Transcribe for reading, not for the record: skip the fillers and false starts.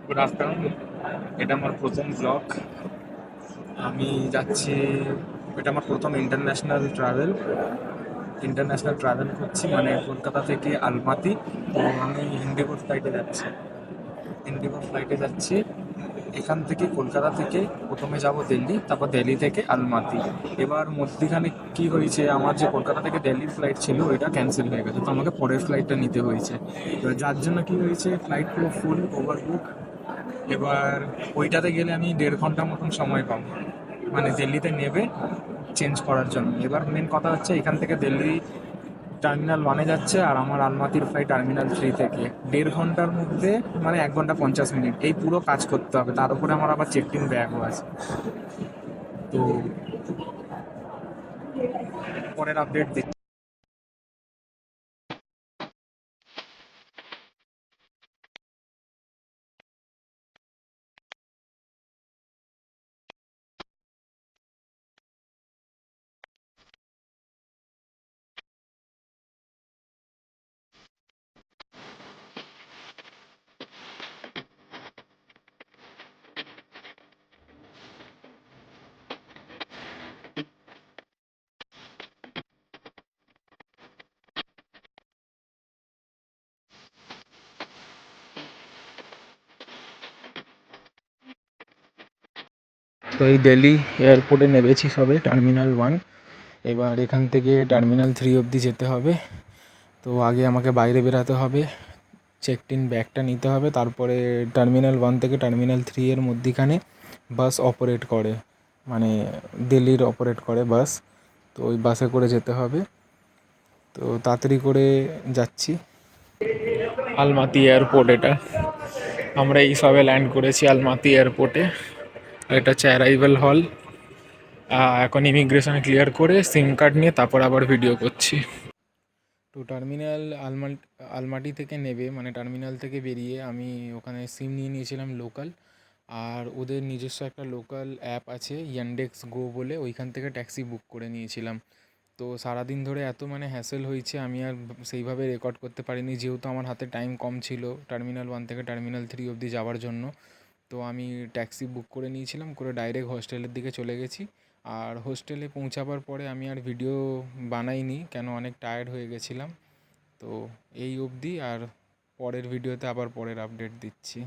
Good afternoon. এটা আমার প্রথম ব্লগ। আমি যাচ্ছি, এটা আমার প্রথম ইন্টারন্যাশনাল ট্রাভেল করছি, মানে কলকাতা থেকে আলমাতি। তো আমি ইন্ডিগো ফ্লাইটে যাচ্ছি। এখান থেকে কলকাতা থেকে প্রথমে যাব দিল্লি, তারপর দিল্লি থেকে আলমাতি। এবার মধ্যিখানে কি হয়েছে, আমার যে কলকাতা থেকে দিল্লির ফ্লাইট ছিল ওইটা ক্যান্সেল হয়ে গেছে, তো আমাকে পরের ফ্লাইটটা নিতে হয়েছে। এবার যার জন্য কি হয়েছে, ফ্লাইট পুরো ফুল ওভারবুক। এবার ওইটাতে গেলে আমি 1.5 ঘন্টা মতন সময় পাবো, মানে দিল্লিতে নেবে চেঞ্জ করার জন্য। এবার মেন কথা হচ্ছে, এখান থেকে দিল্লি টার্মিনাল 1-এ যাচ্ছে, আর আমার আলমাতির ফ্লাইট টার্মিনাল 3 থেকে। 1.5 ঘন্টার মধ্যে, মানে 1 ঘন্টা 50 মিনিট এই পুরো কাজ করতে হবে। তার উপরে আমার আবার চেক ইন ব্যাগও আছে। তো পরের আপডেট দিচ্ছি। তো এই দিল্লি এয়ারপোর্টে নেমেছি সবে, টার্মিনাল 1। এবার এখান থেকে টার্মিনাল 3 অবধি যেতে হবে। তো আগে আমাকে বাইরে বেরাতে হবে, চেক ইন ব্যাগটা নিতে হবে, তারপরে টার্মিনাল 1 থেকে টার্মিনাল 3 এর মধ্যিখানে বাস অপারেট করে, মানে দিল্লির অপারেট করে বাস। তো ওই বাসে করে যেতে হবে। তো তাড়াতাড়ি করে যাচ্ছি। আলমাতি এয়ারপোর্ট এটা, আমরা এই সবে ল্যান্ড করেছি আলমাতি এয়ারপোর্টে। এটা হচ্ছে অ্যারাইভাল হল। এখন ইমিগ্রেশন ক্লিয়ার করে সিম কার্ড নিয়ে তারপর আবার ভিডিও করছি। তো আলমাটি থেকে নেবে, মানে টার্মিনাল থেকে বেরিয়ে আমি ওখানে সিম নিয়ে নিয়েছিলাম লোকাল। আর ওদের নিজস্ব একটা লোকাল অ্যাপ আছে ইয়ান্ডেক্স গো বলে, ওইখান থেকে ট্যাক্সি বুক করে নিয়েছিলাম। তো সারাদিন ধরে এত মানে হ্যাসেল হয়েছে, আমি আর সেইভাবে রেকর্ড করতে পারিনি, যেহেতু আমার হাতে টাইম কম ছিল টার্মিনাল 1 থেকে টার্মিনাল 3 অবধি যাওয়ার জন্য। তো আমি ট্যাক্সি বুক করে নিয়েছিলাম, করে ডাইরেক্ট হোস্টেলের দিকে চলে গেছি। আর হোস্টেলে পৌঁছাবার পরে আমি আর ভিডিও বানাইনি, কেন অনেক টায়ার্ড হয়ে গেছিলাম। তো এই অবধি, আর পরের ভিডিওতে আবার পরের আপডেট দিচ্ছি।